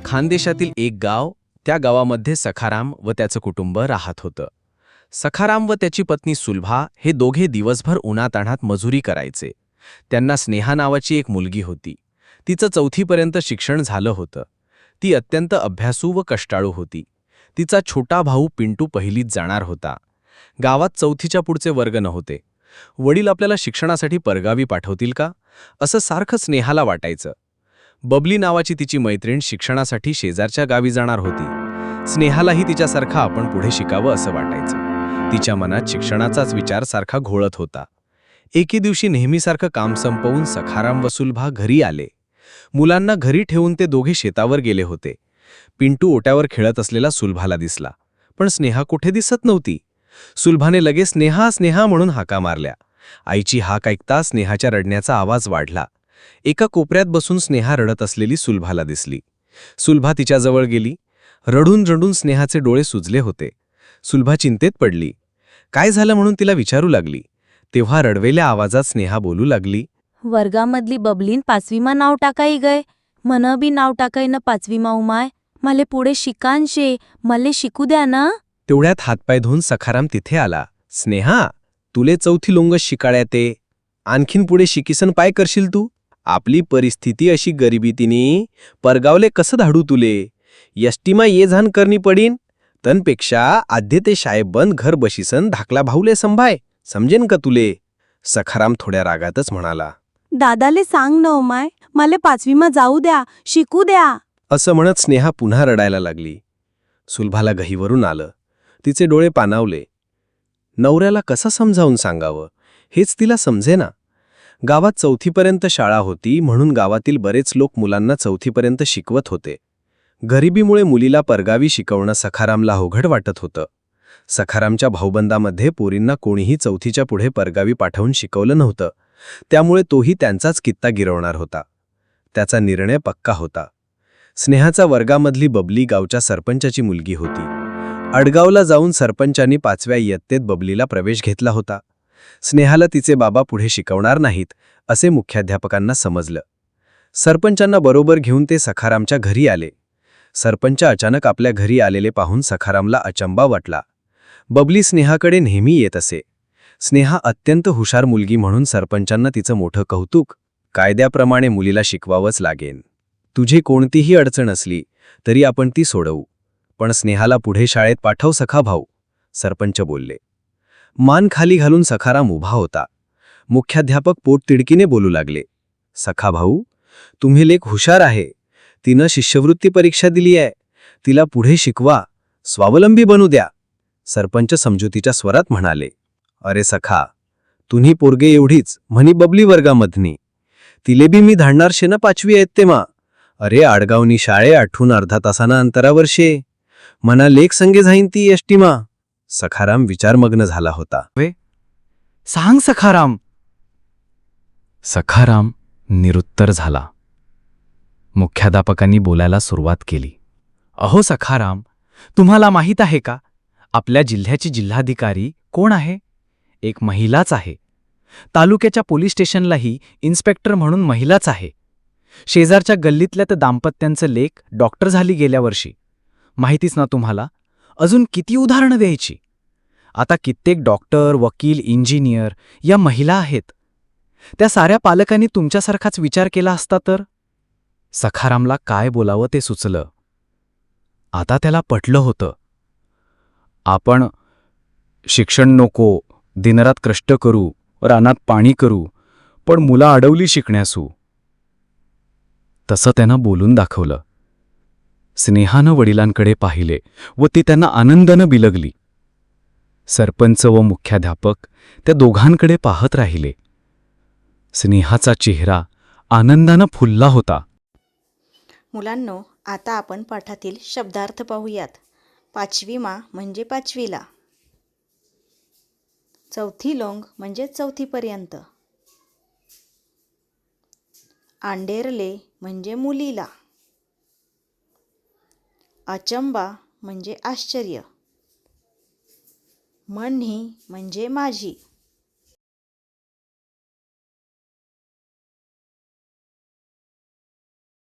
खानदेशातील एक गाव, त्या गावामध्ये सखाराम व त्याचं कुटुंब राहत होतं. सखाराम व त्याची पत्नी सुलभा हे दोघे दिवसभर उन्हातान्हात मजुरी करायचे. त्यांना स्नेहा नावाची एक मुलगी होती. तिचं 4थीपर्यंत शिक्षण झालं होतं. ती अत्यंत अभ्यासू व कष्टाळू होती. तिचा छोटा भाऊ पिंटू पहिलीत जाणार होता. गावात 4थीच्या पुढचे वर्ग नव्हते. वडील आपल्याला शिक्षणासाठी परगावी पाठवतील का, असं सारखं स्नेहाला वाटायचं. बबली नावाची तिची मैत्रीण शिक्षणासाठी शेजारच्या गावी जाणार होती. स्नेहालाही तिच्यासारखं आपण पुढे शिकावं असं वाटायचं. तिच्या मनात शिक्षणाचाच विचार सारखा घोळत होता. एके दिवशी नेहमीसारखं काम संपवून सखाराम व सुलभा घरी आले. मुलांना घरी ठेवून ते दोघे शेतावर गेले होते. पिंटू ओट्यावर खेळत असलेला सुलभाला दिसला, पण स्नेहा कुठे दिसत नव्हती. सुलभाने लगेच स्नेहा स्नेहा म्हणून हाका मारल्या. आईची हाक ऐकता स्नेहाच्या रडण्याचा आवाज वाढला. एका कोपऱ्यात बसून स्नेहा रडत असलेली सुलभाला दिसली. सुलभा तिच्याजवळ गेली. रडून रडून स्नेहाचे डोळे सुजले होते. सुलभा चिंतेत पडली. काय झालं म्हणून तिला विचारू लागली. तेव्हा रडवेल्या आवाजात स्नेहा बोलू लागली, वर्गामधली बबलीन 5वीमा नाव टाकाई गय. मन बी नाव टाकाई न 5वीमा उमाय. मले पुढे शिकानशे, मले शिकू द्या ना. तेवढ्यात हातपाय धुवून सखाराम तिथे आला. स्नेहा, तुले 4थी लोंगच शिकाळ्या ते. आणखीन पुढे शिकीसन पाय करशील तू. आपली परिस्थिती अशी गरिबीतीनी परगावले कसं धाडू तुले. यष्टीमा ये झान करणी पडीन. तनपेक्षा आध्ये ते शाळेत बंद घर बशीसन धाकला भाऊले संभाय. समजेन का तुले. सखाराम थोड्या रागातच म्हणाला. दादाले सांग न उमाय, मले 5वीमा जाऊ द्या, शिकू द्या. असं म्हणत स्नेहा पुन्हा रडायला लागली. सुलभाला गहीवरून आलं. तिचे डोळे पाणावले. नवऱ्याला कसं समजावून सांगावं हेच तिला समजेना. गावात 4थीपर्यंत शाळा होती म्हणून गावातील बरेच लोक मुलांना 4थीपर्यंत शिकवत होते. गरिबीमुळे मुलीला परगावी शिकवणं सखारामला अवघड वाटत होतं. सखारामच्या भाऊबंदामध्ये पोरींना कोणीही 4थीच्या पुढे परगावी पाठवून शिकवलं नव्हतं. त्यामुळे तोही त्यांचाच कित्ता गिरवणार होता. त्याचा निर्णय पक्का होता. स्नेहाचा वर्गामधली बबली गावच्या सरपंचाची मुलगी होती. अडगावला जाऊन सरपंचांनी 5व्या इयत्तेत बबलीला प्रवेश घेतला होता. स्नेहाला तिचे बाबा पुढे शिकवणार नाहीत असे मुख्याध्यापकांना समजलं. सरपंचांना बरोबर घेऊन ते सखारामच्या घरी आले. सरपंच अचानक आपल्या घरी आलेले पाहून सखारामला अचंबा वाटला. बबली स्नेहाकडे नेहमी येत असे. स्नेहा अत्यंत हुशार मुलगी म्हणून सरपंचांना तिचं मोठं कौतुक. कायद्याप्रमाणे मुलीला शिकवावंच लागेल. तुझी कोणतीही अडचण असली तरी आपण ती सोडवू, पण स्नेहाला पुढे शाळेत पाठव सखा भाऊ, सरपंच बोलले. मान खाली घालून सखाराम उभा होता. मुख्याध्यापक पोटतिडकीने बोलू लागले. सखा भाऊ, तुम्ही लेक हुशार आहे. तिनं शिष्यवृत्ती परीक्षा दिली आहे. तिला पुढे शिकवा, स्वावलंबी बनू द्या. सरपंच समजुतीच्या स्वरात म्हणाले. अरे सखा, तुम्ही पोरगे एवढीच म्हणी बबली वर्गामधनी. तिले बी मी धाडणार शे ना 5वी इयत्ते मा. अरे आडगावनी शाळे आठवून अर्धा तासाना अंतरावर शे. मना लेख संगे जाईन ती एष्टीमा. सखाराम विचारमग्न झाला होता. सांग सखाराम. सखाराम निरुत्तर झाला. मुख्याध्यापकांनी बोलायला सुरुवात केली. अहो सखाराम, तुम्हाला माहीत आहे का, आपल्या जिल्ह्याची जिल्हाधिकारी कोण आहे? एक महिलाच आहे. तालुक्याच्या पोलीस स्टेशनलाही इन्स्पेक्टर म्हणून महिलाच आहे. शेजारच्या गल्लीतल्या त्या दाम्पत्यांचं लेक डॉक्टर झाली गेल्या वर्षी. माहितीच ना तुम्हाला. अजून किती उदाहरणं द्यायची. आता कित्येक डॉक्टर, वकील, इंजिनियर या महिला आहेत. त्या साऱ्या पालकांनी तुमच्यासारखाच विचार केला असता तर. सखारामला काय बोलावं ते सुचलं. आता त्याला पटलं होतं. आपण शिक्षण नको, दिनरात कष्ट करू, रानात पाणी करू, पण मुलं अडवली शिकण्यासू. तसं त्यानं बोलून दाखवलं. स्नेहानं वडिलांकडे पाहिले व ती त्यांना आनंदानं बिलगली. सरपंच व मुख्याध्यापक त्या दोघांकडे पाहत राहिले. स्नेहाचा चेहरा आनंदानं फुलला होता. मुलांनो, आता आपण पाठातील शब्दार्थ पाहूयात. 5वीमा म्हणजे 5वीला. 4थी लोंग म्हणजे 4थीपर्यंत. आंडेरले म्हणजे मुलीला. अचंबा म्हणजे आश्चर्य. मन्ही म्हणजे माझी.